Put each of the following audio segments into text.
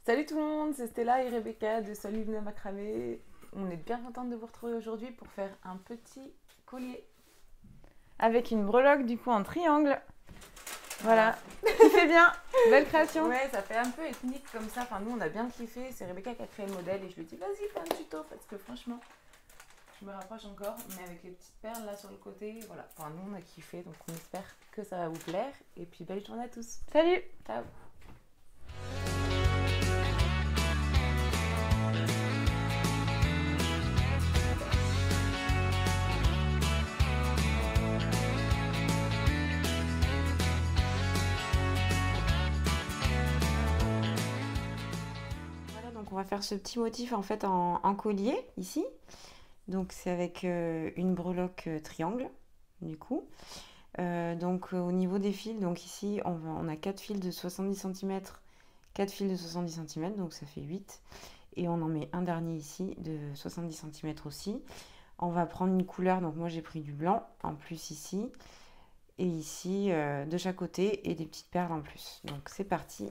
Salut tout le monde, c'est Stella et Rebecca de Solivna Macramé. On est bien contente de vous retrouver aujourd'hui pour faire un petit collier. Avec une breloque du coup en triangle. Voilà, qui fait bien, belle création. Ouais, ça fait un peu ethnique comme ça. Enfin, nous on a bien kiffé. C'est Rebecca qui a créé le modèle et je lui ai dit vas-y, fais un tuto parce que franchement, je me rapproche encore. Mais avec les petites perles là sur le côté, voilà. Enfin, nous on a kiffé donc on espère que ça va vous plaire. Et puis belle journée à tous. Salut. Ciao. Voilà, donc on va faire ce petit motif en fait en collier ici. Donc c'est avec une breloque triangle du coup. Au niveau des fils, donc ici on a 4 fils de 70 cm, 4 fils de 70 cm, donc ça fait 8. Et on en met un dernier ici de 70 cm aussi. On va prendre une couleur, donc moi j'ai pris du blanc en plus ici. Et ici de chaque côté et des petites perles en plus. Donc c'est parti.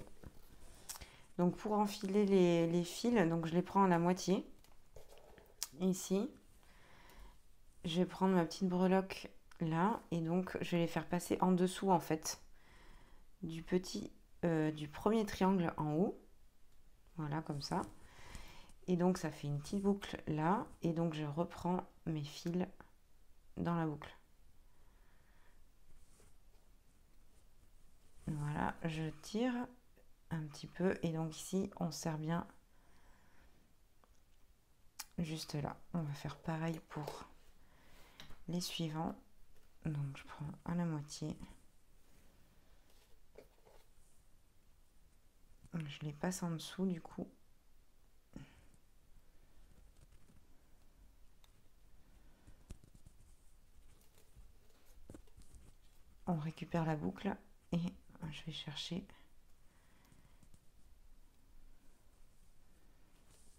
Donc pour enfiler les fils, donc je les prends à la moitié. Ici, je vais prendre ma petite breloque là et donc je vais les faire passer en dessous en fait du premier triangle en haut. Voilà comme ça. Et donc ça fait une petite boucle là et donc je reprends mes fils dans la boucle. Voilà, je tire un petit peu et donc ici on serre bien juste là. On va faire pareil pour les suivants. Donc je prends à la moitié, je les passe en dessous du coup. On récupère la boucle et je vais chercher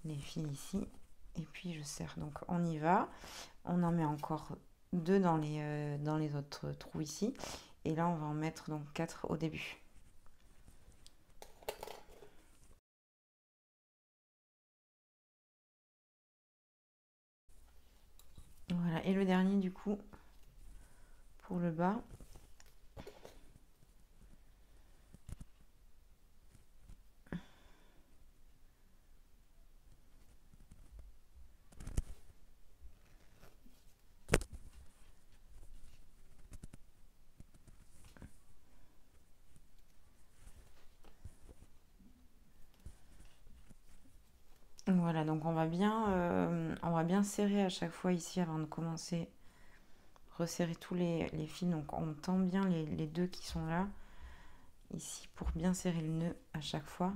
les fils ici et puis je serre. Donc on y va, on en met encore 2 dans les autres trous ici et là on va en mettre donc 4 au début. Voilà, et le dernier du coup pour le bas. Voilà, donc on va bien serrer à chaque fois ici avant de commencer. Resserrer tous les fils, donc on tend bien les deux qui sont là ici pour bien serrer le nœud à chaque fois.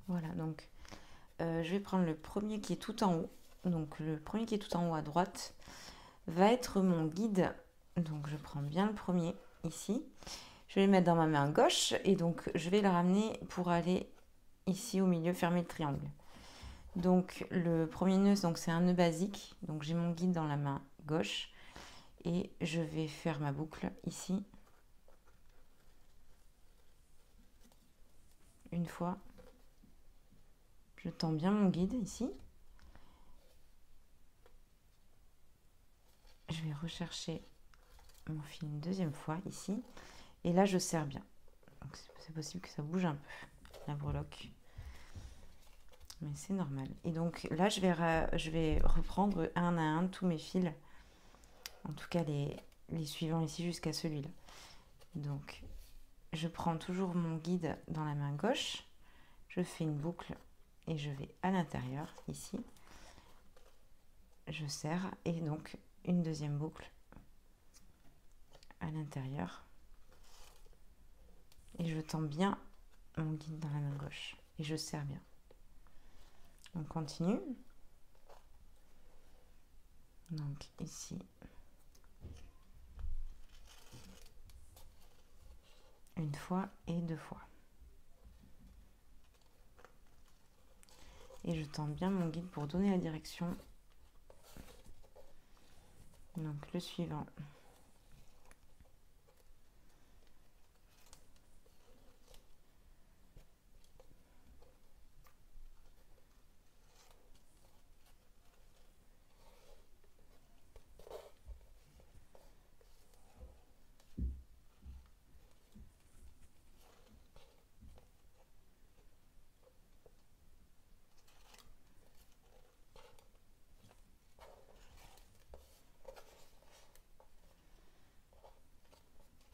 Voilà, donc je vais prendre le premier qui est tout en haut. Donc le premier qui est tout en haut à droite va être mon guide. Donc je prends bien le premier ici. Je vais le mettre dans ma main gauche et donc je vais le ramener pour aller ici au milieu fermer le triangle. Donc le premier nœud, donc c'est un nœud basique. Donc j'ai mon guide dans la main gauche et je vais faire ma boucle ici. Une fois, je tends bien mon guide ici. Je vais rechercher mon fil une deuxième fois ici. Et là, je serre bien. Donc c'est possible que ça bouge un peu, la breloque. Mais c'est normal. Et donc là, je vais reprendre un à un tous mes fils. En tout cas, les suivants ici jusqu'à celui-là. Donc, je prends toujours mon guide dans la main gauche. Je fais une boucle et je vais à l'intérieur ici. Je serre et donc une deuxième boucle à l'intérieur. Et je tends bien mon guide dans la main gauche. Et je serre bien. On continue. Donc ici. Une fois et deux fois. Et je tends bien mon guide pour donner la direction Donc le suivant.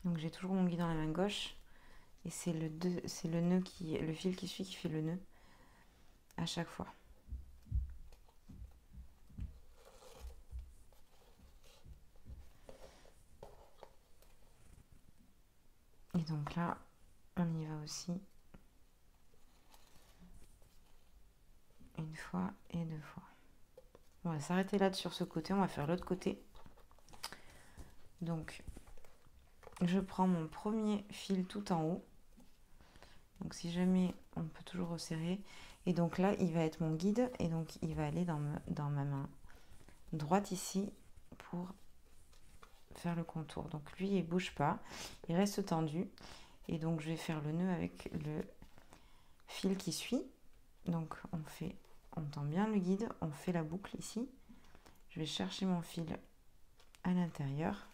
Donc j'ai toujours mon guide dans la main gauche et c'est le nœud le fil qui suit qui fait le nœud à chaque fois. Et donc là, on y va aussi une fois et deux fois. On va s'arrêter là sur ce côté, on va faire l'autre côté. Donc je prends mon premier fil tout en haut. Donc si jamais, on peut toujours resserrer. Et donc là, il va être mon guide et donc il va aller dans ma main droite ici pour faire le contour. Donc lui, il bouge pas, il reste tendu. Et donc je vais faire le nœud avec le fil qui suit. Donc on tend bien le guide, on fait la boucle ici. Je vais chercher mon fil à l'intérieur.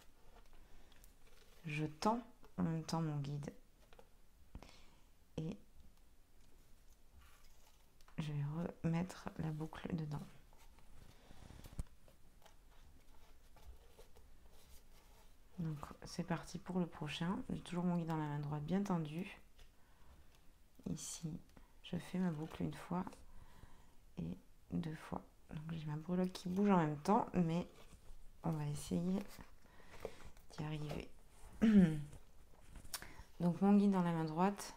Je tends en même temps mon guide et je vais remettre la boucle dedans. Donc c'est parti pour le prochain. J'ai toujours mon guide dans la main droite bien tendue. Ici, je fais ma boucle une fois et deux fois. Donc j'ai ma breloque qui bouge en même temps, mais on va essayer d'y arriver. Donc mon guide dans la main droite,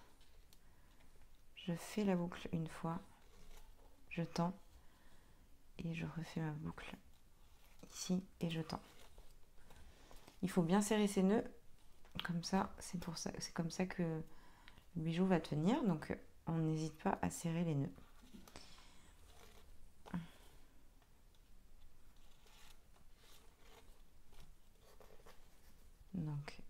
je fais la boucle une fois, je tends et je refais ma boucle ici et je tends. Il faut bien serrer ses nœuds, comme ça, c'est comme ça que le bijou va tenir, donc on n'hésite pas à serrer les nœuds. Donc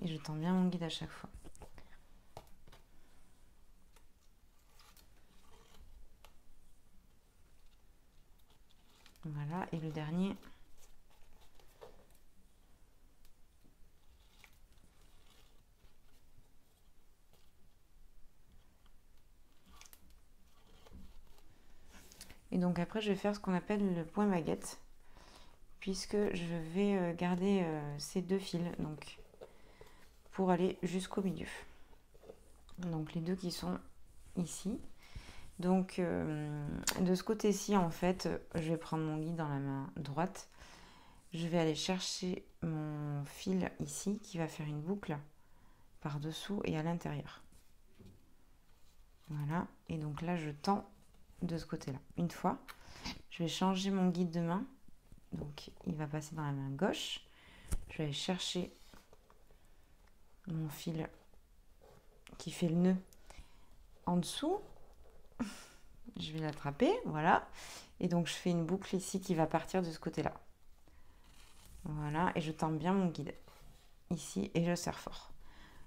et je tends bien mon guide à chaque fois. Voilà, et le dernier. Et donc après, je vais faire ce qu'on appelle le point baguette, puisque je vais garder ces deux fils, donc pour aller jusqu'au milieu. Donc les deux qui sont ici. Donc de ce côté-ci, en fait, je vais prendre mon guide dans la main droite. Je vais aller chercher mon fil ici qui va faire une boucle par-dessous et à l'intérieur. Voilà, et donc là je tends de ce côté-là. Une fois, je vais changer mon guide de main. Donc il va passer dans la main gauche. Je vais aller chercher mon fil qui fait le nœud en dessous. Je vais l'attraper, voilà. Et donc je fais une boucle ici qui va partir de ce côté-là. Voilà, et je tends bien mon guide ici et je serre fort.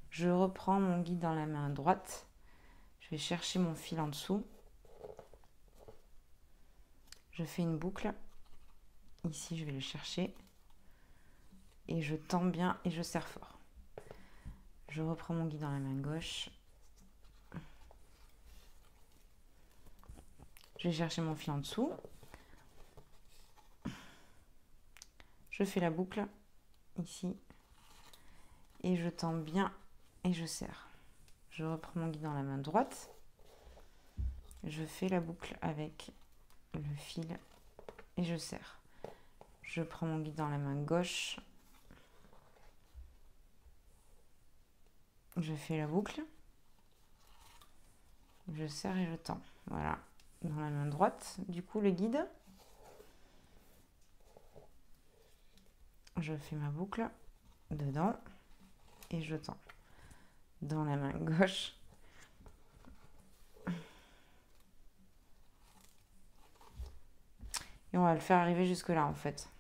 Je reprends mon guide dans la main droite. Je vais chercher mon fil en dessous. Je fais une boucle. Ici, je vais le chercher. Et je tends bien et je serre fort. Je reprends mon guide dans la main gauche. Je vais chercher mon fil en dessous. Je fais la boucle ici. Et je tends bien et je serre. Je reprends mon guide dans la main droite. Je fais la boucle avec le fil et je serre. Je prends mon guide dans la main gauche. Je fais la boucle. Je serre et je tends. Voilà. Dans la main droite, du coup, le guide. Je fais ma boucle dedans et je tends. Dans la main gauche. Et on va le faire arriver jusque là en fait.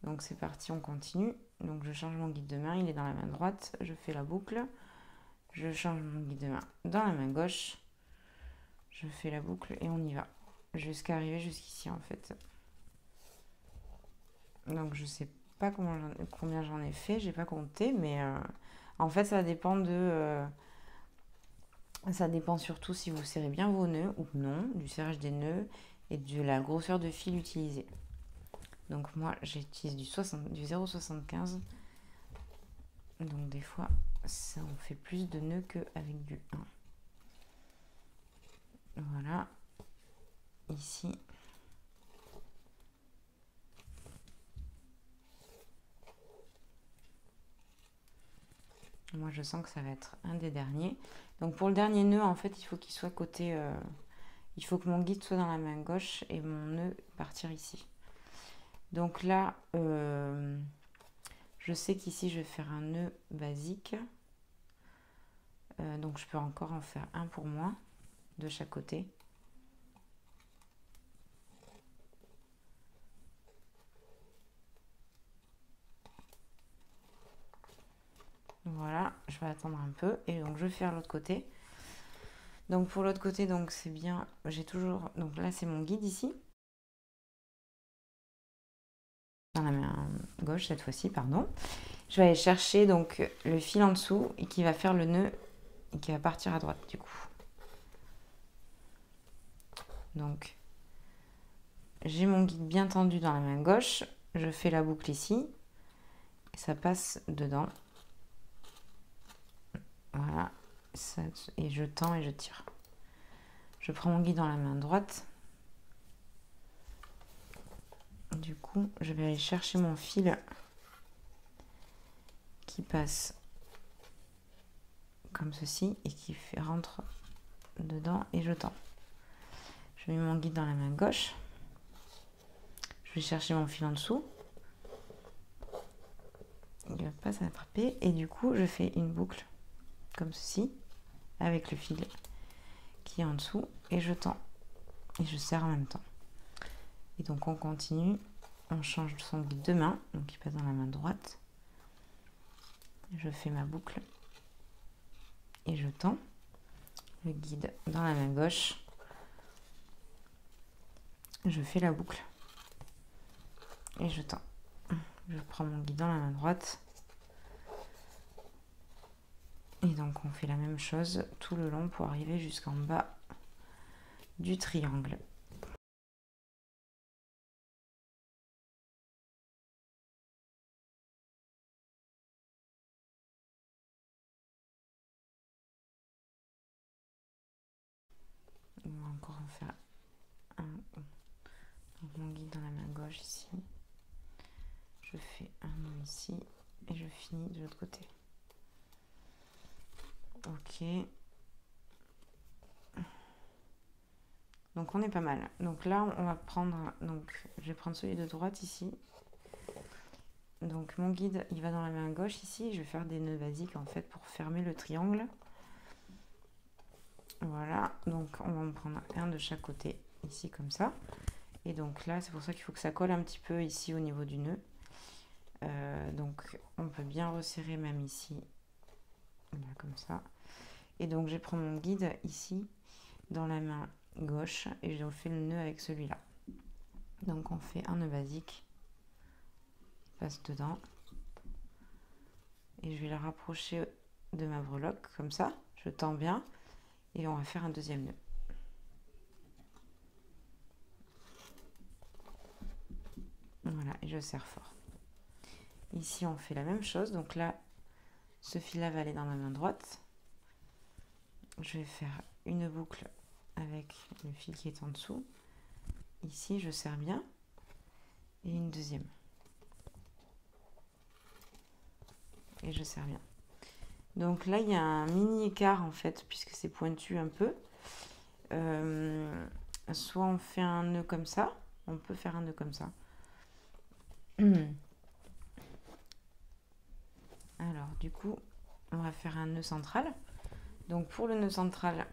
Donc c'est parti, on continue. Donc je change mon guide de main, il est dans la main droite, je fais la boucle. Je change mon guide de main dans la main gauche. Je fais la boucle et on y va. Jusqu'à arriver jusqu'ici en fait. Donc je sais pas combien j'en ai fait, j'ai pas compté, mais en fait ça dépend de... ça dépend surtout si vous serrez bien vos nœuds ou non, du serrage des nœuds et de la grosseur de fil utilisée. Donc moi j'utilise du 0,75. Donc des fois ça en fait plus de nœuds qu'avec du 1. Voilà. Ici. Moi je sens que ça va être un des derniers. Donc pour le dernier nœud en fait il faut qu'il soit côté... il faut que mon guide soit dans la main gauche et mon nœud partir ici. Donc là, je sais qu'ici, je vais faire un nœud basique. Donc je peux encore en faire un pour moi, de chaque côté. Voilà, je vais attendre un peu. Et donc je vais faire l'autre côté. Donc pour l'autre côté, donc c'est bien, j'ai toujours... Donc là, c'est mon guide ici. Dans la main gauche cette fois-ci, pardon. Je vais aller chercher donc le fil en dessous et qui va faire le nœud et qui va partir à droite du coup. Donc j'ai mon guide bien tendu dans la main gauche, je fais la boucle ici et ça passe dedans. Voilà, ça, et je tends et je tire. Je prends mon guide dans la main droite. Du coup, je vais aller chercher mon fil qui passe comme ceci et qui rentre dedans et je tends. Je mets mon guide dans la main gauche. Je vais chercher mon fil en dessous. Il ne va pas s'attraper et du coup, je fais une boucle comme ceci avec le fil qui est en dessous et je tends et je serre en même temps. Et donc on continue, on change son guide de main, donc il passe dans la main droite. Je fais ma boucle et je tends le guide dans la main gauche. Je fais la boucle et je tends. Je prends mon guide dans la main droite. Et donc on fait la même chose tout le long pour arriver jusqu'en bas du triangle. On va encore en faire un. Donc mon guide dans la main gauche ici. Je fais un nœud ici et je finis de l'autre côté. Ok. Donc on est pas mal. Donc là on va prendre, donc je vais prendre celui de droite ici. Donc mon guide il va dans la main gauche ici. Je vais faire des nœuds basiques en fait pour fermer le triangle. Voilà, donc on va en prendre un de chaque côté ici comme ça. Et donc là c'est pour ça qu'il faut que ça colle un petit peu ici au niveau du nœud. Donc on peut bien resserrer même ici, là, comme ça. Et donc je prends mon guide ici dans la main gauche et je fais le nœud avec celui-là. Donc on fait un nœud basique, il passe dedans et je vais la rapprocher de ma breloque comme ça. Je tends bien et on va faire un deuxième nœud. Voilà, et je serre fort. Ici on fait la même chose, donc là ce fil là va aller dans la main droite. Je vais faire une boucle avec le fil qui est en dessous. Ici je serre bien et une deuxième et je serre bien. Donc là il y a un mini écart en fait puisque c'est pointu un peu. Soit on fait un nœud comme ça, on peut faire un nœud comme ça. Alors du coup on va faire un nœud central. Donc pour le nœud central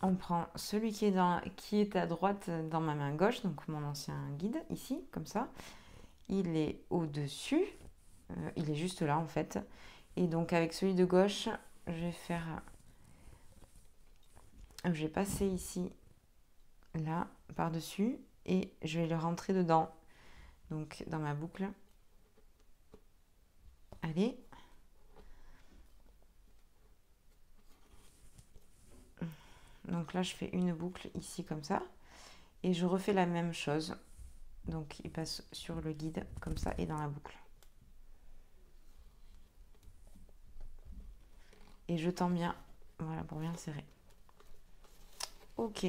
on prend celui qui est à droite dans ma main gauche, donc mon ancien guide, ici, comme ça. Il est au-dessus, il est juste là en fait. Et donc avec celui de gauche, je vais passer ici, là, par-dessus, et je vais le rentrer dedans, donc dans ma boucle. Allez. Donc là, je fais une boucle ici comme ça. Et je refais la même chose. Donc il passe sur le guide comme ça et dans la boucle. Et je tends bien, voilà, pour bien serrer. Ok.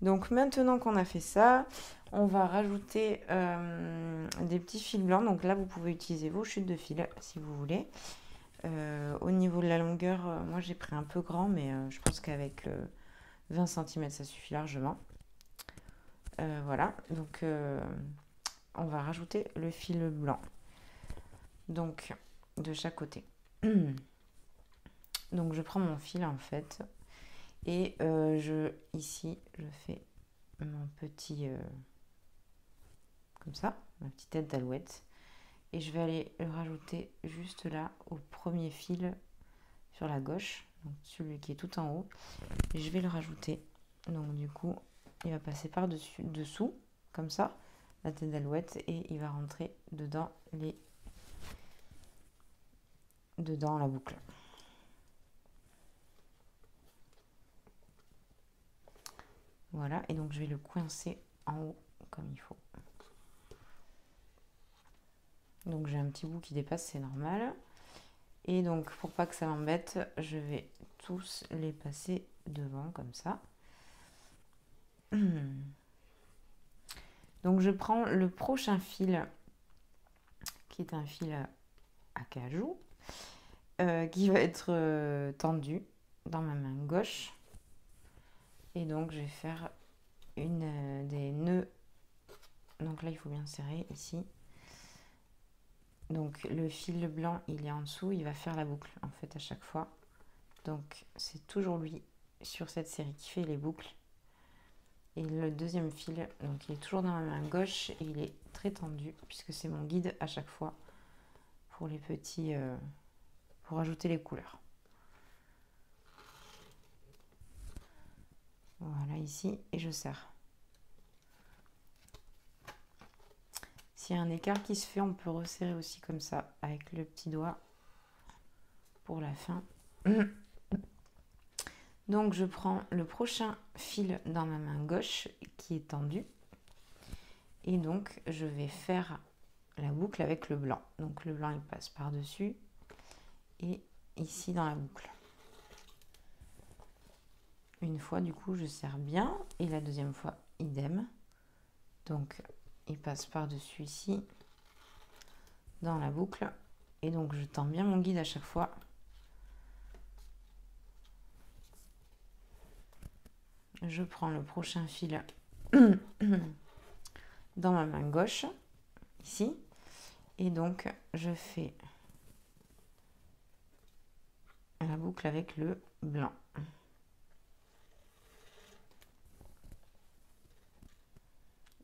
Donc maintenant qu'on a fait ça, on va rajouter des petits fils blancs. Donc là, vous pouvez utiliser vos chutes de fil si vous voulez. Au niveau de la longueur, moi j'ai pris un peu grand, mais je pense qu'avec 20 cm, ça suffit largement. Voilà, donc on va rajouter le fil blanc. Donc de chaque côté. Donc je prends mon fil en fait et ici je fais mon petit comme ça, ma petite tête d'alouette et je vais aller le rajouter juste là au premier fil sur la gauche, donc celui qui est tout en haut, et je vais le rajouter. Donc du coup il va passer par dessous comme ça la tête d'alouette et il va rentrer dedans la boucle. Voilà, et donc je vais le coincer en haut comme il faut. Donc j'ai un petit bout qui dépasse, c'est normal. Et donc pour pas que ça m'embête, je vais tous les passer devant comme ça. Donc je prends le prochain fil, qui est un fil à cajou, qui va être tendu dans ma main gauche. Et donc je vais faire des nœuds. Donc là il faut bien serrer ici. Donc le fil blanc il est en dessous, il va faire la boucle en fait à chaque fois. Donc c'est toujours lui sur cette série qui fait les boucles. Et le deuxième fil, donc il est toujours dans ma main gauche et il est très tendu puisque c'est mon guide à chaque fois pour les petits, pour ajouter les couleurs. Voilà ici et je serre. S'il y a un écart qui se fait, on peut resserrer aussi comme ça avec le petit doigt pour la fin. Donc je prends le prochain fil dans ma main gauche qui est tendu et donc je vais faire la boucle avec le blanc. Donc le blanc il passe par-dessus et ici dans la boucle. Une fois du coup je serre bien et la deuxième fois idem. Donc il passe par-dessus ici dans la boucle et donc je tends bien mon guide à chaque fois. Je prends le prochain fil dans ma main gauche ici et donc je fais la boucle avec le blanc.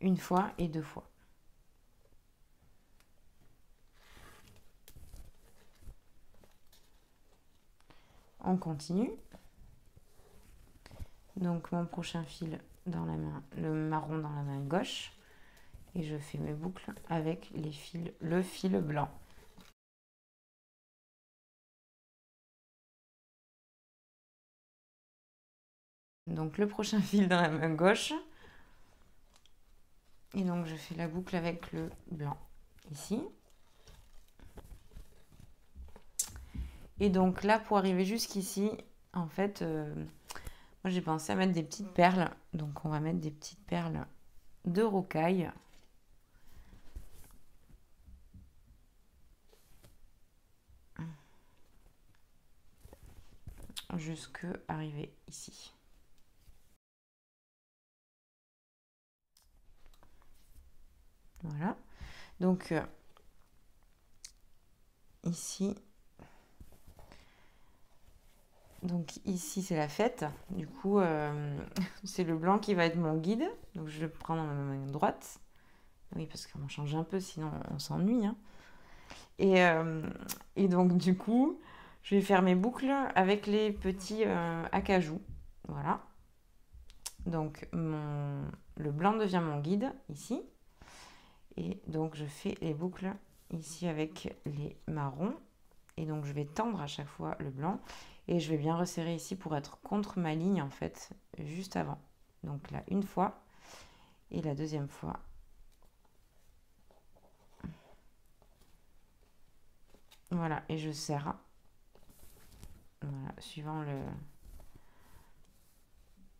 Une fois et deux fois. On continue. Donc mon prochain fil dans la main, le marron dans la main gauche et je fais mes boucles avec le fil blanc. Donc le prochain fil dans la main gauche et donc je fais la boucle avec le blanc ici. Et donc là pour arriver jusqu'ici, en fait, moi j'ai pensé à mettre des petites perles. Donc on va mettre des petites perles de rocaille. Jusque arriver ici. Voilà. Donc ici, Donc ici c'est la fête, du coup c'est le blanc qui va être mon guide, donc je le prends dans ma main droite, oui parce qu'on change un peu sinon on s'ennuie, hein. Et donc du coup je vais faire mes boucles avec les petits acajou, voilà. Donc le blanc devient mon guide ici, et donc je fais les boucles ici avec les marrons, et donc je vais tendre à chaque fois le blanc. Et je vais bien resserrer ici pour être contre ma ligne en fait, juste avant. Donc là, une fois. Et la deuxième fois. Voilà, et je serre. Voilà, suivant le...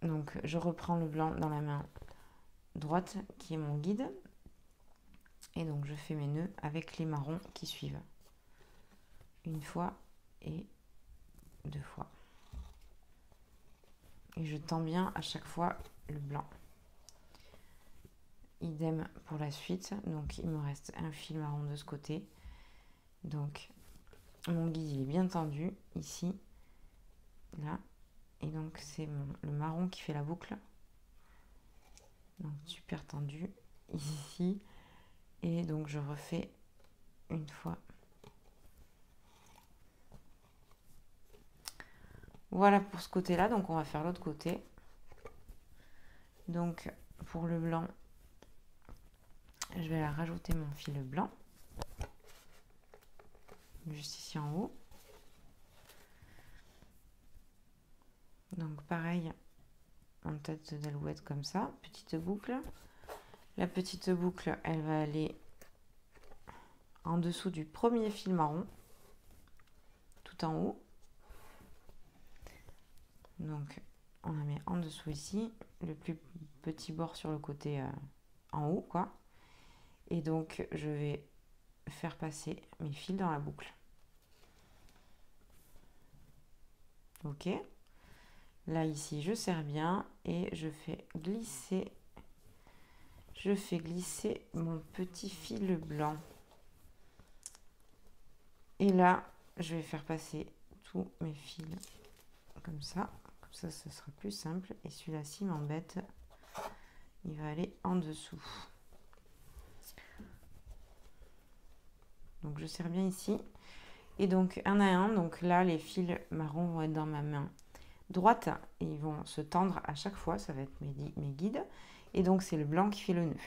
Donc je reprends le blanc dans la main droite, qui est mon guide. Et donc je fais mes nœuds avec les marrons qui suivent. Une fois et deux fois. Et je tends bien à chaque fois le blanc. Idem pour la suite. Donc il me reste un fil marron de ce côté. Donc mon guide il est bien tendu ici, là, et donc c'est le marron qui fait la boucle. Donc super tendu ici, et donc je refais une fois. Voilà pour ce côté là, donc on va faire l'autre côté. Donc pour le blanc, je vais rajouter mon fil blanc juste ici en haut. Donc pareil, en tête d'alouette comme ça, petite boucle. La petite boucle, elle va aller en dessous du premier fil marron, tout en haut. Donc on la met en dessous ici, le plus petit bord sur le côté en haut, quoi. Et donc je vais faire passer mes fils dans la boucle. Ok. Là ici je serre bien et je fais glisser mon petit fil blanc. Et là je vais faire passer tous mes fils comme ça ce sera plus simple. Et celui-là s'il m'embête, il va aller en dessous. Donc je serre bien ici. Et donc un à un, donc là les fils marrons vont être dans ma main droite et ils vont se tendre à chaque fois, ça va être mes guides. Et donc c'est le blanc qui fait le nœud.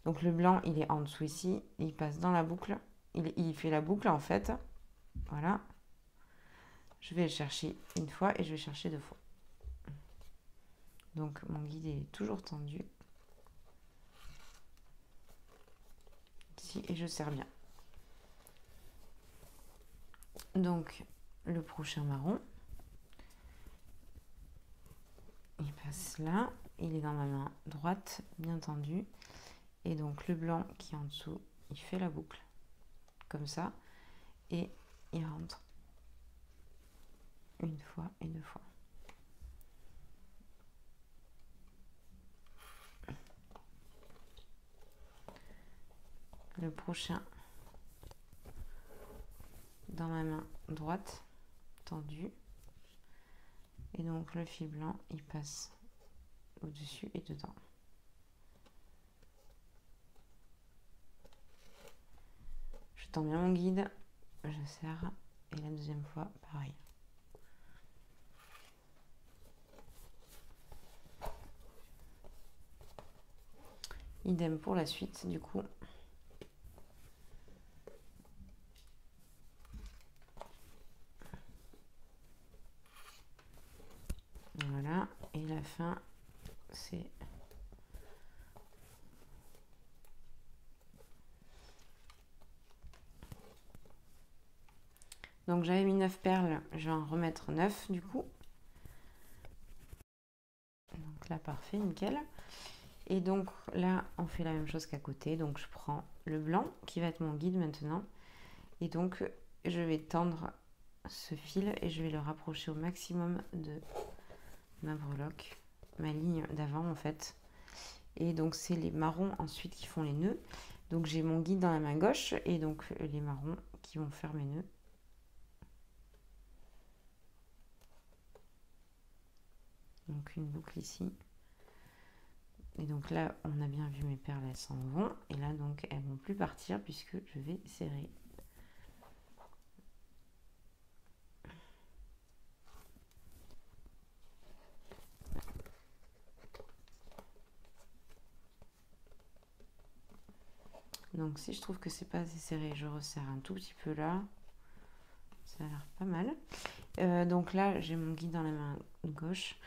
Donc le blanc il est en dessous ici, il passe dans la boucle, il fait la boucle en fait. Voilà. Je vais le chercher une fois et je vais chercher deux fois. Donc mon guide est toujours tendu. Ici et je serre bien. Donc le prochain marron, il passe là, il est dans ma main droite, bien tendu. Et donc le blanc qui est en dessous, il fait la boucle, comme ça. Et il rentre une fois et deux fois. Le prochain, dans ma main droite, tendu. Et donc le fil blanc, il passe au-dessus et dedans. Je tends bien mon guide, je serre, et la deuxième fois, pareil. Idem pour la suite, du coup. Voilà, et la fin, c'est... Donc j'avais mis 9 perles, je vais en remettre 9 du coup. Donc là, parfait, nickel. Et donc là, on fait la même chose qu'à côté. Donc je prends le blanc qui va être mon guide maintenant. Et donc je vais tendre ce fil et je vais le rapprocher au maximum de ma breloque, ma ligne d'avant en fait. Et donc c'est les marrons ensuite qui font les nœuds. Donc j'ai mon guide dans la main gauche et donc les marrons qui vont faire mes nœuds. Donc une boucle ici. Et donc là, on a bien vu mes perles, elles s'en vont. Et là, donc, elles vont plus partir puisque je vais serrer. Donc si je trouve que c'est pas assez serré, je resserre un tout petit peu là. Ça a l'air pas mal. Donc là, j'ai mon guide dans la main gauche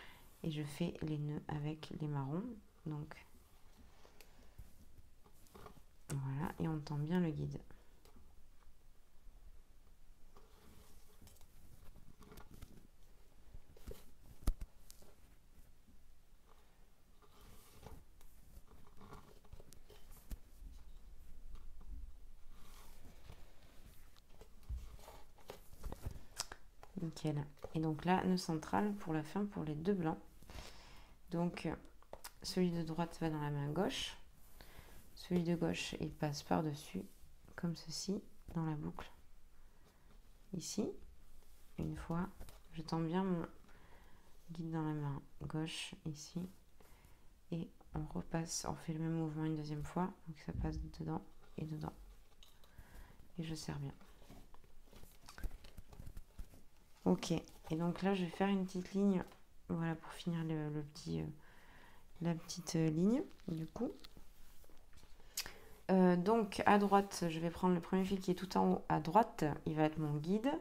et je fais les nœuds avec les marrons. Donc voilà, et on tend bien le guide. Nickel. Et donc là, nœud central pour la fin pour les deux blancs. Donc celui de droite va dans la main gauche. Celui de gauche, il passe par-dessus, comme ceci, dans la boucle. Ici, une fois, je tends bien mon guide dans la main gauche, ici. Et on repasse, on fait le même mouvement une deuxième fois. Donc ça passe dedans et dedans. Et je serre bien. Ok, et donc là je vais faire une petite ligne, voilà, pour finir la petite ligne du coup. Donc à droite, je vais prendre le premier fil qui est tout en haut à droite, il va être mon guide,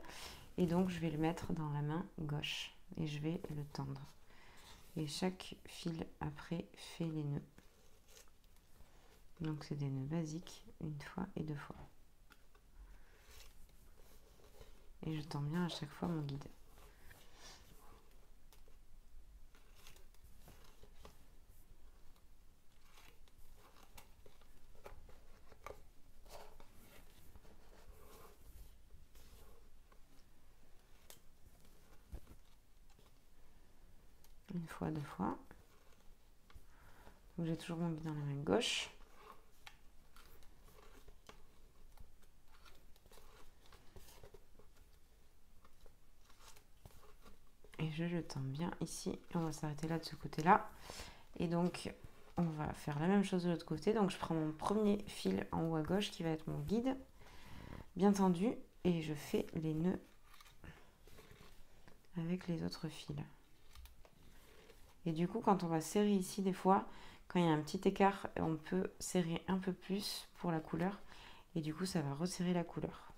et donc je vais le mettre dans la main gauche et je vais le tendre. Et chaque fil après fait les nœuds. Donc c'est des nœuds basiques, une fois et deux fois. Et je tends bien à chaque fois mon guide. Une fois, deux fois. Donc j'ai toujours mon guide dans la main gauche. Et je le tends bien ici. On va s'arrêter là de ce côté-là. Et donc, on va faire la même chose de l'autre côté. Donc, je prends mon premier fil en haut à gauche qui va être mon guide, bien tendu. Et je fais les nœuds avec les autres fils. Et du coup, quand on va serrer ici, des fois, quand il y a un petit écart, on peut serrer un peu plus pour la couleur. Et du coup, ça va resserrer la couleur.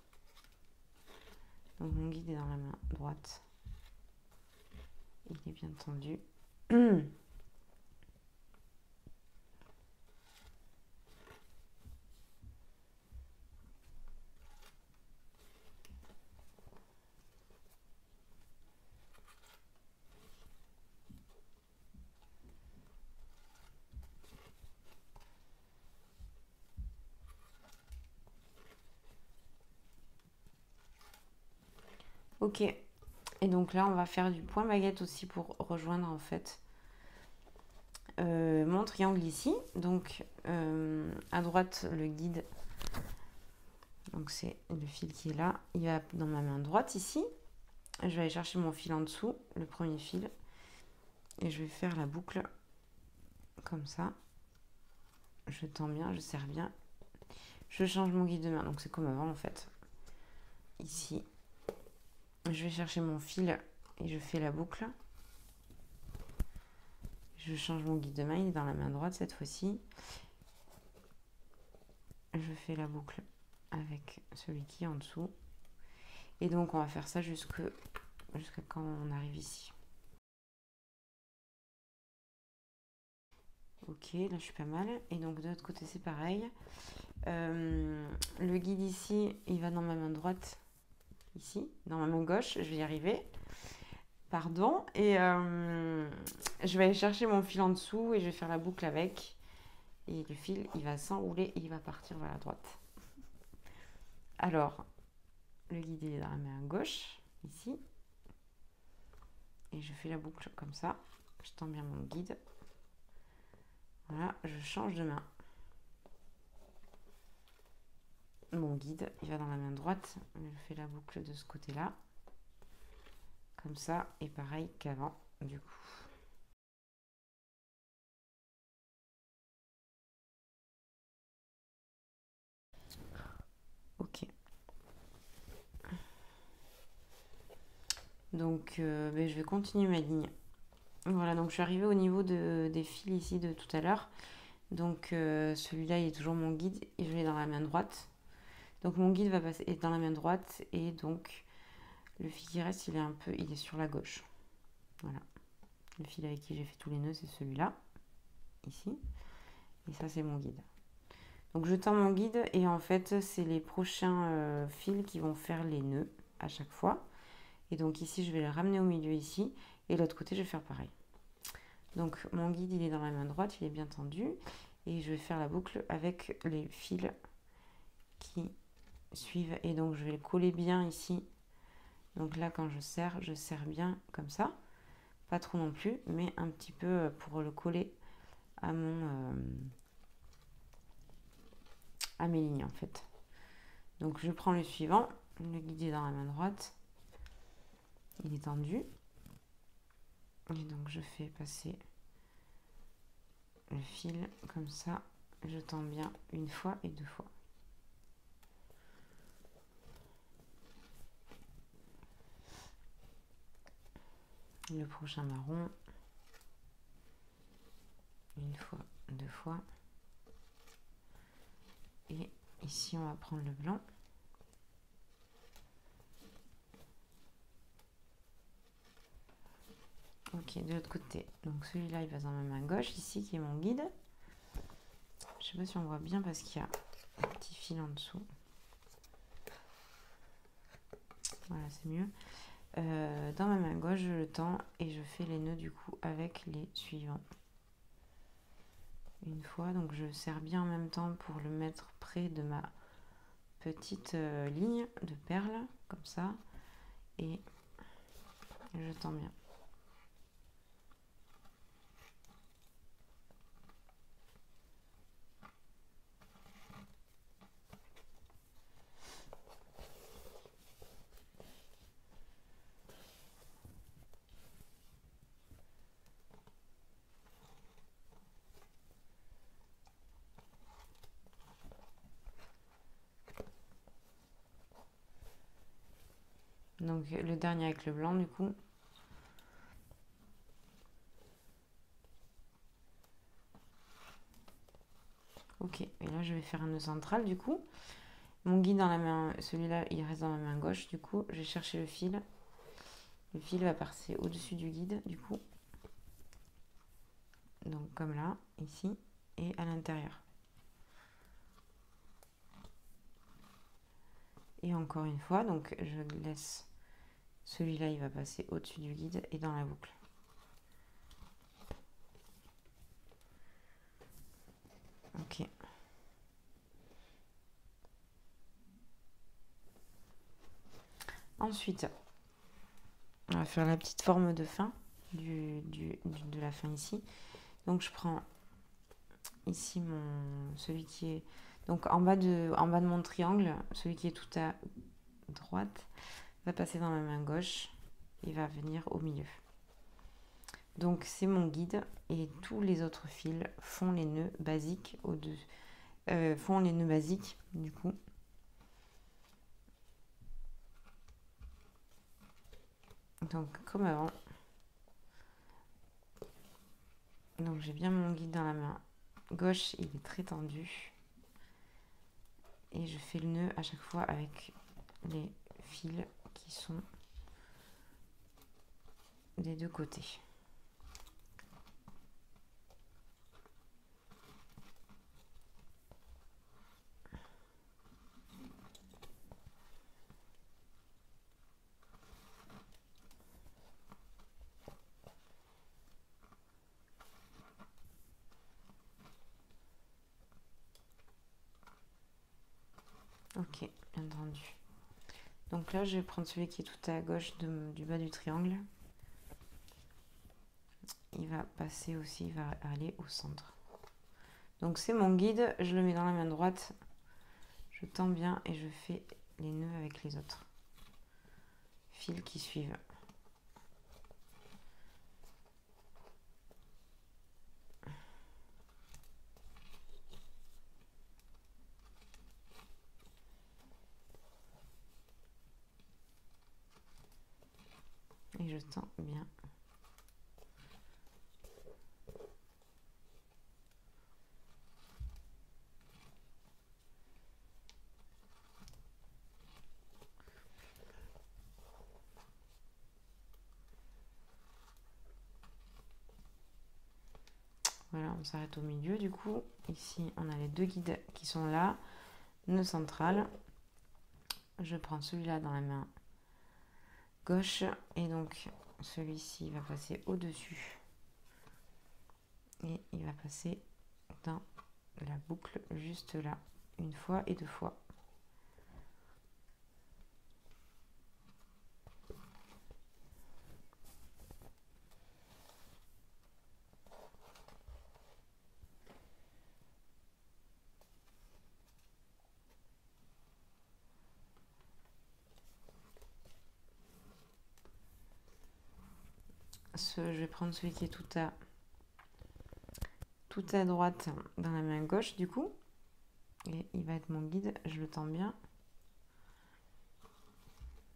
Donc, mon guide est dans la main droite. Il est bien tendu. Ok. Et donc là, on va faire du point baguette aussi pour rejoindre en fait mon triangle ici. Donc à droite, le guide. Donc c'est le fil qui est là. Il va dans ma main droite ici. Je vais aller chercher mon fil en dessous, le premier fil. Et je vais faire la boucle comme ça. Je tends bien, je serre bien. Je change mon guide de main. Donc c'est comme avant en fait. Ici. Je vais chercher mon fil et je fais la boucle. Je change mon guide de main, il est dans la main droite cette fois-ci. Je fais la boucle avec celui qui est en dessous. Et donc on va faire ça jusqu'à quand on arrive ici. Ok, là je suis pas mal. Et donc de l'autre côté c'est pareil. Le guide ici, il va dans ma main droite. Ici, dans ma main gauche, je vais y arriver. Pardon. Et je vais aller chercher mon fil en dessous et je vais faire la boucle avec. Et le fil, il va s'enrouler et il va partir vers la droite. Alors, le guide est dans la main gauche, ici. Et je fais la boucle comme ça. Je tends bien mon guide. Voilà, je change de main. Mon guide, il va dans la main droite. Je fais la boucle de ce côté-là. Comme ça, et pareil qu'avant, du coup. Ok. Donc ben, je vais continuer ma ligne. Voilà, donc je suis arrivée au niveau des fils ici de tout à l'heure. Donc celui-là, il est toujours mon guide et je l'ai dans la main droite. Donc mon guide va passer est dans la main droite et donc le fil qui reste, il est sur la gauche. Voilà. Le fil avec qui j'ai fait tous les nœuds, c'est celui-là, ici. Et ça, c'est mon guide. Donc je tends mon guide et en fait, c'est les prochains fils qui vont faire les nœuds à chaque fois. Et donc ici, je vais le ramener au milieu ici. Et l'autre côté, je vais faire pareil. Donc mon guide, il est dans la main droite, il est bien tendu. Et je vais faire la boucle avec les fils qui suivent. Et donc je vais le coller bien ici. Donc là, quand je serre bien comme ça. Pas trop non plus, mais un petit peu pour le coller à à mes lignes en fait. Donc je prends le suivant, le guide est dans la main droite. Il est tendu. Et donc je fais passer le fil comme ça. Je tends bien une fois et deux fois. Le prochain marron. Une fois, deux fois. Et ici on va prendre le blanc. Ok, de l'autre côté. Donc celui-là, il va dans ma main gauche, ici, qui est mon guide. Je sais pas si on voit bien parce qu'il y a un petit fil en dessous. Voilà, c'est mieux. Dans ma main gauche, je le tends et je fais les nœuds du coup avec les suivants. Une fois, donc je serre bien en même temps pour le mettre près de ma petite ligne de perles, comme ça. Et je tends bien. Donc le dernier avec le blanc du coup. Ok, et là je vais faire un nœud central du coup. Mon guide dans la main, celui-là il reste dans ma main gauche du coup. Je vais chercher le fil. Le fil va passer au-dessus du guide du coup. Donc comme là, ici, et à l'intérieur. Et encore une fois, donc je laisse celui-là, il va passer au-dessus du guide et dans la boucle. Ok. Ensuite, on va faire la petite forme de fin de la fin ici. Donc je prends ici celui qui est donc en bas de mon triangle, celui qui est tout à droite va passer dans ma main gauche et va venir au milieu. Donc c'est mon guide et tous les autres fils font les nœuds basiques font les nœuds basiques du coup. Donc comme avant. Donc j'ai bien mon guide dans la main gauche, il est très tendu. Et je fais le nœud à chaque fois avec les fils qui sont des deux côtés. Ok, bien entendu. Donc là, je vais prendre celui qui est tout à gauche du bas du triangle. Il va passer aussi, il va aller au centre. Donc c'est mon guide, je le mets dans la main droite. Je tends bien et je fais les nœuds avec les autres fils qui suivent. et je tends bien. Voilà, on s'arrête au milieu du coup. Ici, on a les deux guides qui sont là. Nœud central. Je prends celui-là dans la main gauche et donc celui-ci va passer au-dessus. Et il va passer dans la boucle juste là, une fois et deux fois. Je vais prendre celui qui est tout à droite dans la main gauche du coup. Et il va être mon guide, je le tends bien.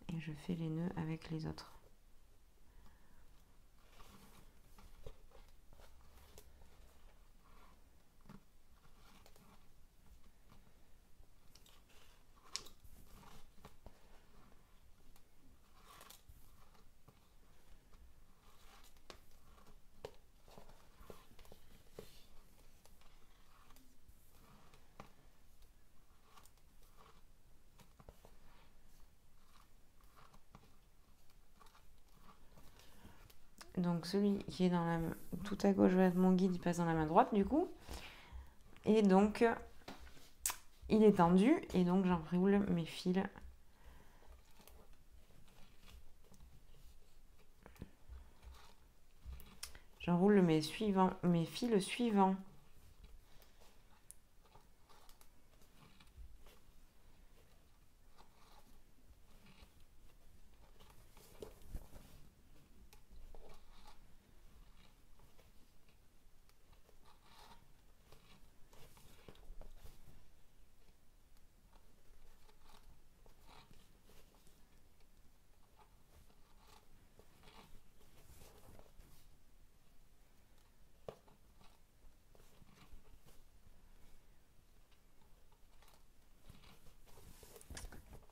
Et je fais les nœuds avec les autres. Donc celui qui est dans la main tout à gauche va être mon guide, il passe dans la main droite du coup. Et donc il est tendu et donc j'enroule mes fils. J'enroule mes fils suivants.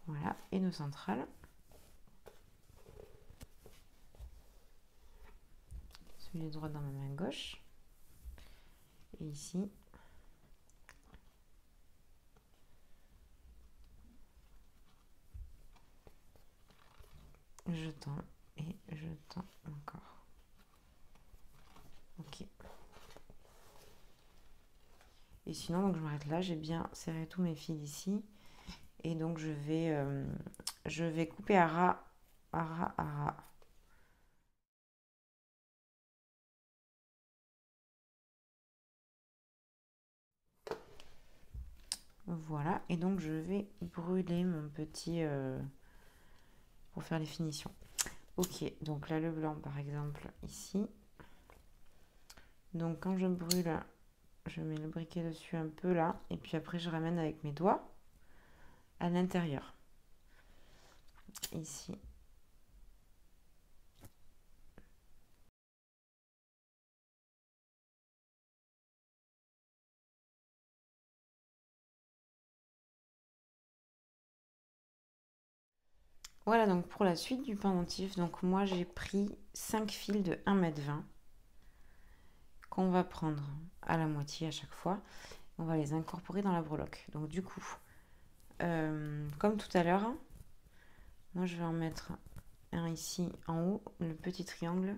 Voilà, et nœud central. Celui de droite dans ma main gauche. Et ici, je tends et je tends encore. Ok. Et sinon, donc je m'arrête là, j'ai bien serré tous mes fils ici. Et donc je vais couper à ras, à ras, à ras. Voilà, et donc je vais brûler mon petit pour faire les finitions. Ok, donc là le blanc par exemple ici. Donc quand je brûle, je mets le briquet dessus un peu là, et puis après je ramène avec mes doigts à l'intérieur. Ici. Voilà donc pour la suite du pendentif, donc moi j'ai pris 5 fils de 1,20 m qu'on va prendre à la moitié à chaque fois. On va les incorporer dans la breloque. Donc du coup, comme tout à l'heure, moi je vais en mettre un ici en haut, le petit triangle.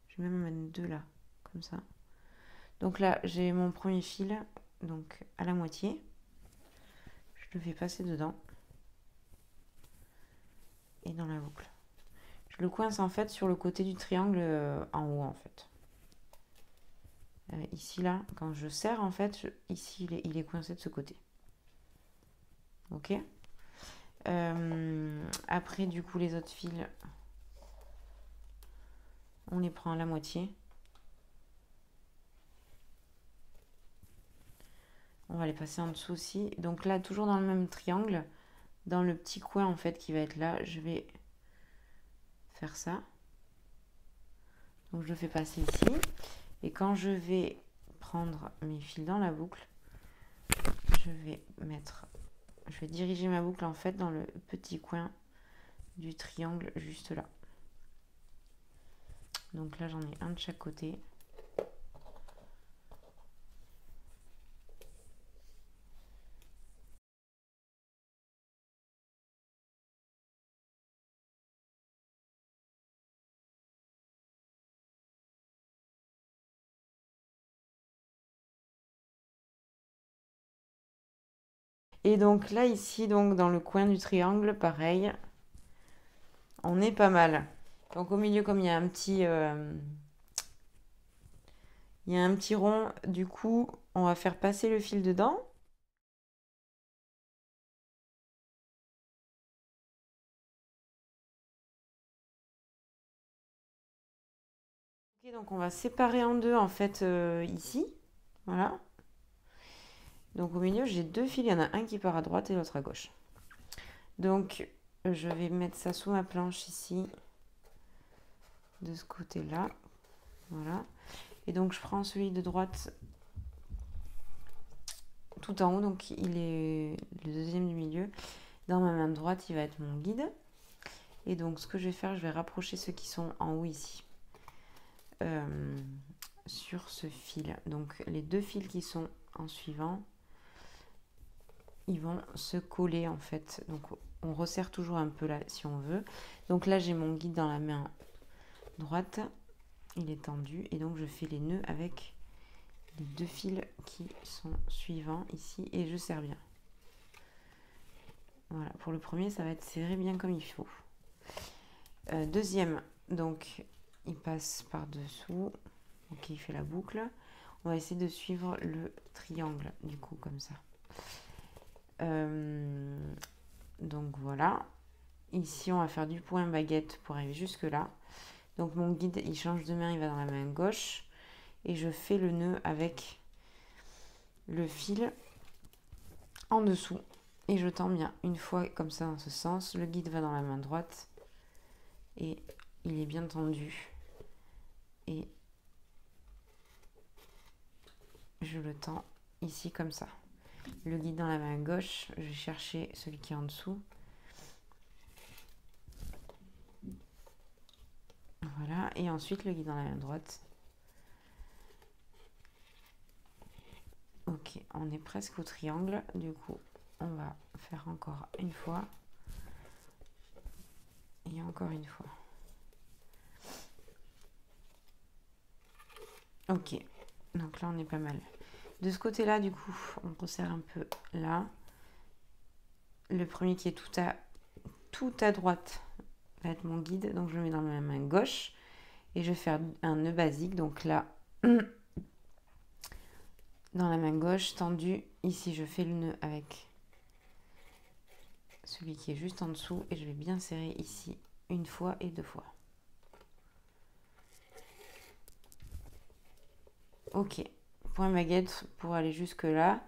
Je vais même en mettre deux là, comme ça. Donc là j'ai mon premier fil, donc à la moitié. Je le fais passer dedans. Et dans la boucle. Je le coince en fait sur le côté du triangle en haut en fait. Ici là, quand je serre en fait, ici il est coincé de ce côté. Ok. Après du coup les autres fils, on les prend à la moitié. On va les passer en dessous aussi. Donc là toujours dans le même triangle, dans le petit coin en fait qui va être là, je vais faire ça. Donc je le fais passer ici. Et quand je vais prendre mes fils dans la boucle, je vais diriger ma boucle en fait dans le petit coin du triangle juste là. Donc là j'en ai un de chaque côté. Et donc là ici, donc dans le coin du triangle, pareil, on est pas mal. Donc au milieu, comme il y a un petit rond, du coup, on va faire passer le fil dedans. Ok, donc on va séparer en deux en fait ici, voilà. Donc au milieu, j'ai deux fils, il y en a un qui part à droite et l'autre à gauche. Donc je vais mettre ça sous ma planche ici, de ce côté-là, voilà. Et donc je prends celui de droite tout en haut, donc il est le deuxième du milieu. Dans ma main droite, il va être mon guide. Et donc ce que je vais faire, je vais rapprocher ceux qui sont en haut ici. Sur ce fil. Donc les deux fils qui sont en suivant, ils vont se coller en fait. Donc on resserre toujours un peu là si on veut. Donc là j'ai mon guide dans la main droite, il est tendu et donc je fais les nœuds avec les deux fils qui sont suivants ici et je serre bien. Voilà, pour le premier ça va être serré bien comme il faut. Deuxième, donc il passe par dessous, ok, il fait la boucle. On va essayer de suivre le triangle du coup comme ça. Donc voilà, ici on va faire du point baguette pour arriver jusque là. Donc mon guide il change de main, il va dans la main gauche et je fais le nœud avec le fil en dessous et je tends bien une fois comme ça dans ce sens. Le guide va dans la main droite et il est bien tendu et je le tends ici comme ça. Le guide dans la main gauche, je vais chercher celui qui est en dessous. Voilà, et ensuite le guide dans la main droite. Ok, on est presque au triangle, du coup on va faire encore une fois et encore une fois. Ok, donc là on est pas mal. De ce côté là du coup on resserre un peu là. Le premier qui est tout à droite va être mon guide, donc je le mets dans ma main gauche et je vais faire un nœud basique, donc là dans la main gauche tendue, ici je fais le nœud avec celui qui est juste en dessous et je vais bien serrer ici une fois et deux fois. Ok, point baguette pour aller jusque là.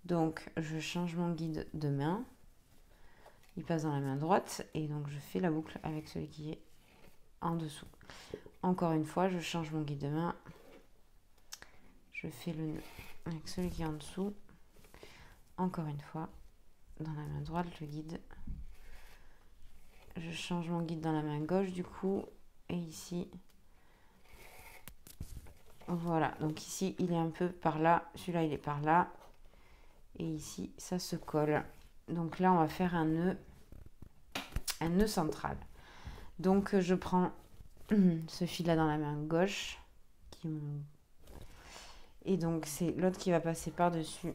Donc je change mon guide de main, il passe dans la main droite et donc je fais la boucle avec celui qui est en dessous. Encore une fois, je change mon guide de main, je fais le nœud avec celui qui est en dessous. Encore une fois, dans la main droite le guide, je change mon guide dans la main gauche du coup et ici voilà, donc ici il est un peu par là, celui-là il est par là et ici ça se colle. Donc là on va faire un nœud central. Donc je prends ce fil là dans la main gauche et donc c'est l'autre qui va passer par dessus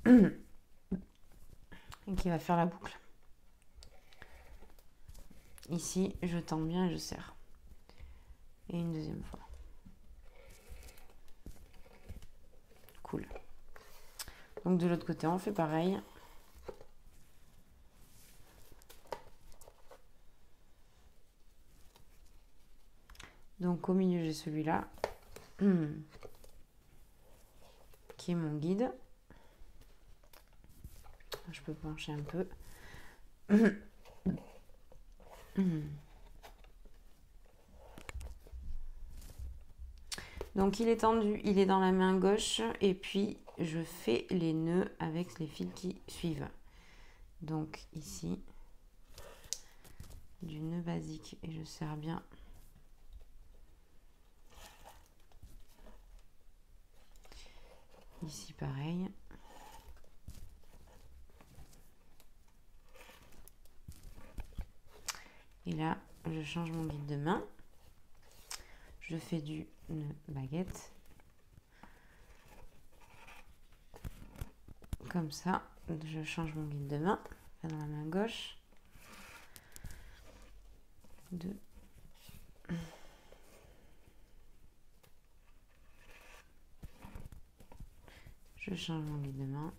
et qui va faire la boucle. Ici je tends bien et je serre et une deuxième fois. Cool. Donc de l'autre côté on fait pareil. Donc au milieu j'ai celui-là qui est mon guide. Je peux pencher un peu. Donc il est tendu, il est dans la main gauche et puis je fais les nœuds avec les fils qui suivent. Donc ici, du nœud basique et je serre bien. Ici pareil. Et là, je change mon guide de main. Je fais du nœud baguette. Comme ça, je change mon guide de main dans la main gauche. 2. Je change mon guide de main.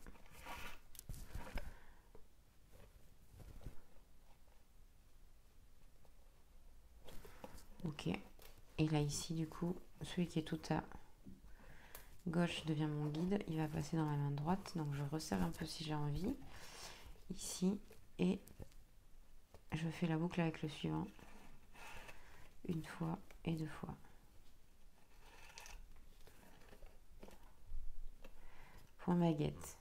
Ok. Et là ici du coup, celui qui est tout à gauche devient mon guide. Il va passer dans la main droite. Donc je resserre un peu si j'ai envie. Ici. Et je fais la boucle avec le suivant. Une fois et 2 fois. Point baguette.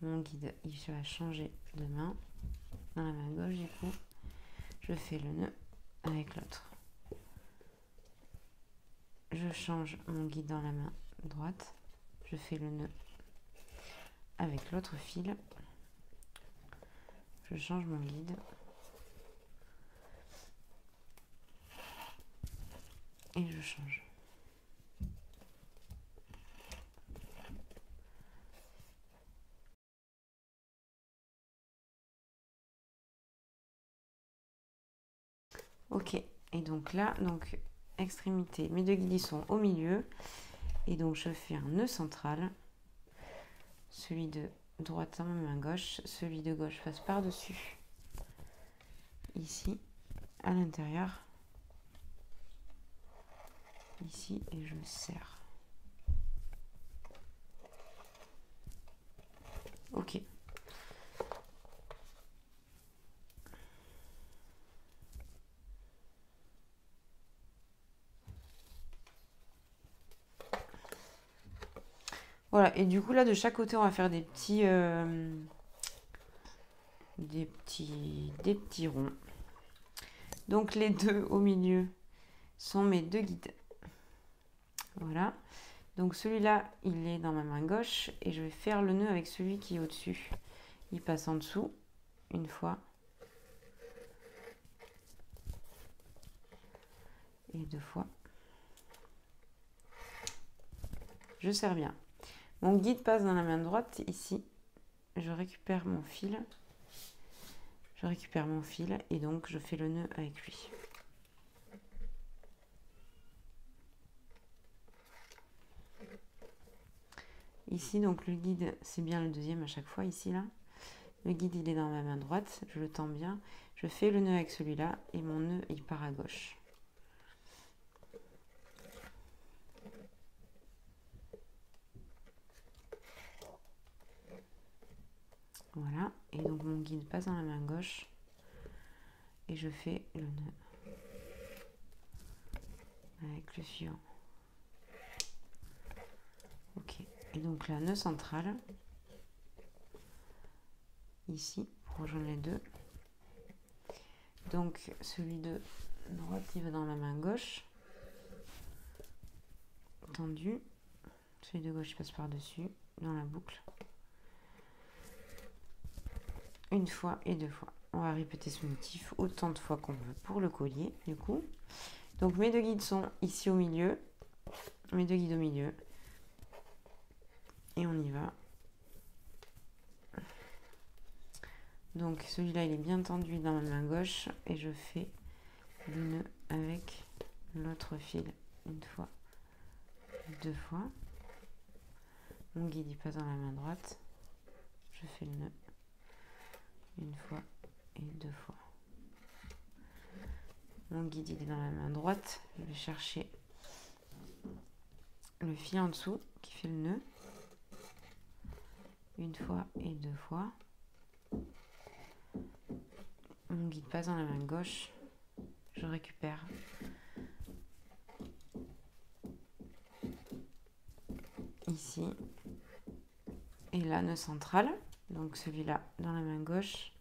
Mon guide, il va changer de main. Dans la main gauche du coup. Je fais le nœud avec l'autre. Je change mon guide dans la main droite. Je fais le nœud avec l'autre fil. Je change mon guide. Et je change. Ok. Et donc là, extrémité, mes deux guides sont au milieu. Et donc je fais un nœud central. Celui de droite dans ma main gauche. Celui de gauche passe par-dessus. Ici, à l'intérieur. Ici, et je serre. Ok. Voilà, et du coup là de chaque côté on va faire des petits ronds. Donc les deux au milieu sont mes deux guides. Voilà. Donc celui-là il est dans ma main gauche et je vais faire le nœud avec celui qui est au-dessus. Il passe en dessous une fois et 2 fois. Je serre bien. Mon guide passe dans la main droite ici. Je récupère mon fil. Et donc je fais le nœud avec lui. Ici donc le guide c'est bien le deuxième à chaque fois ici là. Le guide il est dans ma main droite, je le tends bien. Je fais le nœud avec celui-là et mon nœud il part à gauche. Voilà, et donc mon guide passe dans la main gauche et je fais le nœud avec le suivant. Ok, et donc là, nœud central, ici, pour rejoindre les deux. Donc celui de droite, il va dans la main gauche, tendu. Celui de gauche, il passe par-dessus, dans la boucle. Une fois et 2 fois. On va répéter ce motif autant de fois qu'on veut pour le collier, du coup. Donc mes deux guides sont ici au milieu. Mes deux guides au milieu. Et on y va. Donc celui-là, il est bien tendu dans ma main gauche. Et je fais le nœud avec l'autre fil une fois, 2 fois. Mon guide, il passe dans la main droite. Je fais le nœud une fois et 2 fois. Mon guide il est dans la main droite. Je vais chercher le fil en dessous qui fait le nœud. Une fois et 2 fois. Mon guide passe dans la main gauche. Je récupère ici. Et là, nœud central. Donc celui-là dans la main gauche.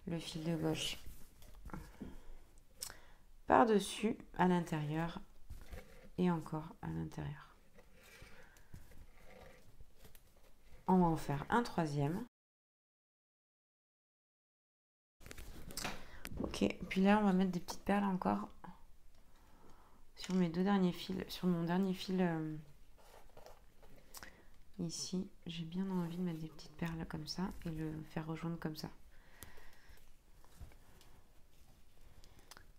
Le fil de gauche par-dessus, à l'intérieur. Et encore à l'intérieur. On va en faire un troisième. Ok, puis là on va mettre des petites perles encore sur mes deux derniers fils, sur mon dernier fil ici. J'ai bien envie de mettre des petites perles comme ça et le faire rejoindre comme ça.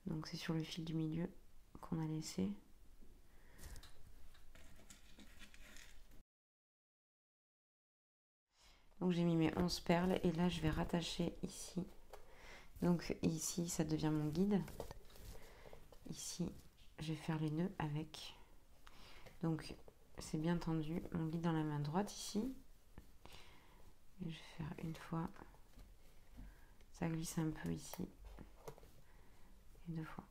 Donc c'est sur le fil du milieu qu'on a laissé. Donc j'ai mis mes 11 perles et là je vais rattacher ici. Donc ici ça devient mon guide. Ici je vais faire les nœuds avec. Donc c'est bien tendu. Mon guide dans la main droite ici. Et je vais faire une fois. Ça glisse un peu ici. Et deux fois.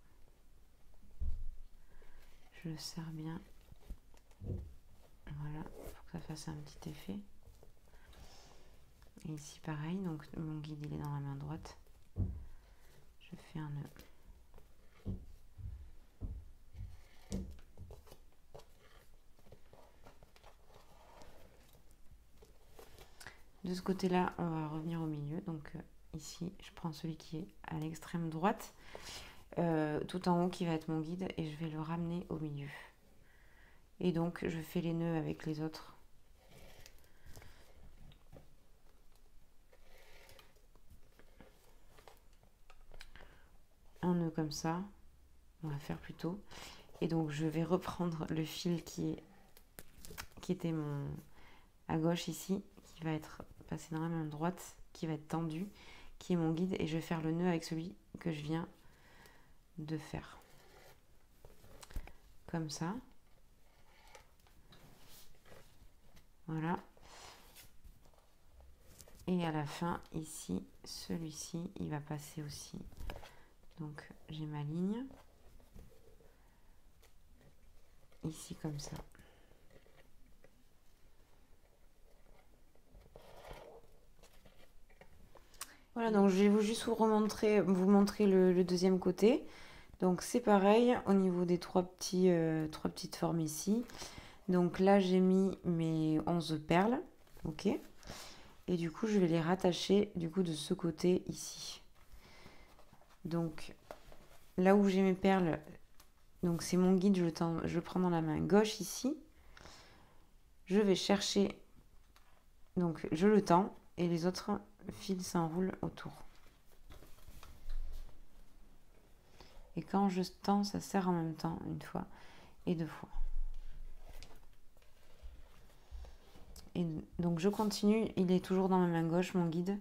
Je le serre bien. Voilà, pour que ça fasse un petit effet. Et ici pareil, donc mon guide il est dans la main droite. Je fais un nœud. De ce côté-là, on va revenir au milieu. Donc ici, je prends celui qui est à l'extrême droite, tout en haut qui va être mon guide, et je vais le ramener au milieu. Et donc, je fais les nœuds avec les autres. Un nœud comme ça, on va faire plutôt. Et donc, je vais reprendre le fil qui était à gauche ici, qui va être passé dans la main droite, qui va être tendu, qui est mon guide, et je vais faire le nœud avec celui que je viens de faire. Comme ça. Voilà. Et à la fin, ici, celui-ci, il va passer aussi. Donc, j'ai ma ligne. Ici, comme ça. Voilà, donc je vais juste vous montrer le deuxième côté. Donc, c'est pareil au niveau des trois petites formes ici. Donc là, j'ai mis mes 11 perles. Ok. Et du coup, je vais les rattacher du coup de ce côté ici. Donc là où j'ai mes perles, donc c'est mon guide, je le prends dans la main gauche ici. Je vais chercher, donc je le tends et les autres fils s'enroulent autour. Et quand je tends, ça serre en même temps, une fois et deux fois. Et donc je continue, il est toujours dans ma main gauche, mon guide.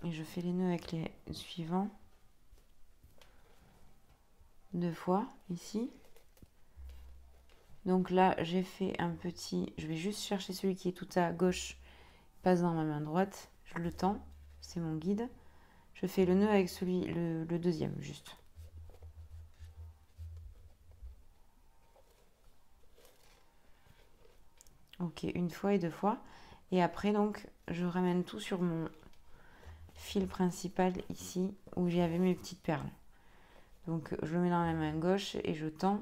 Et je fais les nœuds avec les suivants. Deux fois, ici. Donc là, j'ai fait un petit... Je vais juste chercher celui qui est tout à gauche, passe dans ma main droite. Je le tends, c'est mon guide. Je fais le nœud avec le deuxième, juste. Ok, une fois et deux fois. Et après, donc, je ramène tout sur mon fil principal ici, où j'avais mes petites perles. Donc, je le mets dans la main gauche et je tends.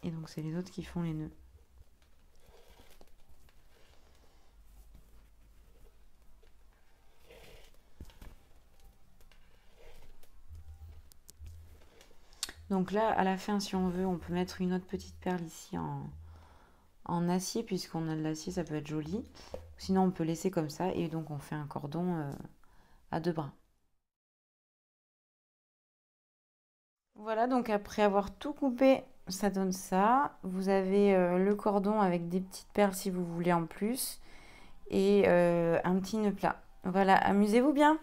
Et donc, c'est les autres qui font les nœuds. Donc là, à la fin, si on veut, on peut mettre une autre petite perle ici en acier, puisqu'on a de l'acier, ça peut être joli. Sinon, on peut laisser comme ça, et donc on fait un cordon à deux brins. Voilà, donc après avoir tout coupé, ça donne ça. Vous avez le cordon avec des petites perles si vous voulez en plus, et un petit nœud plat. Voilà, amusez-vous bien!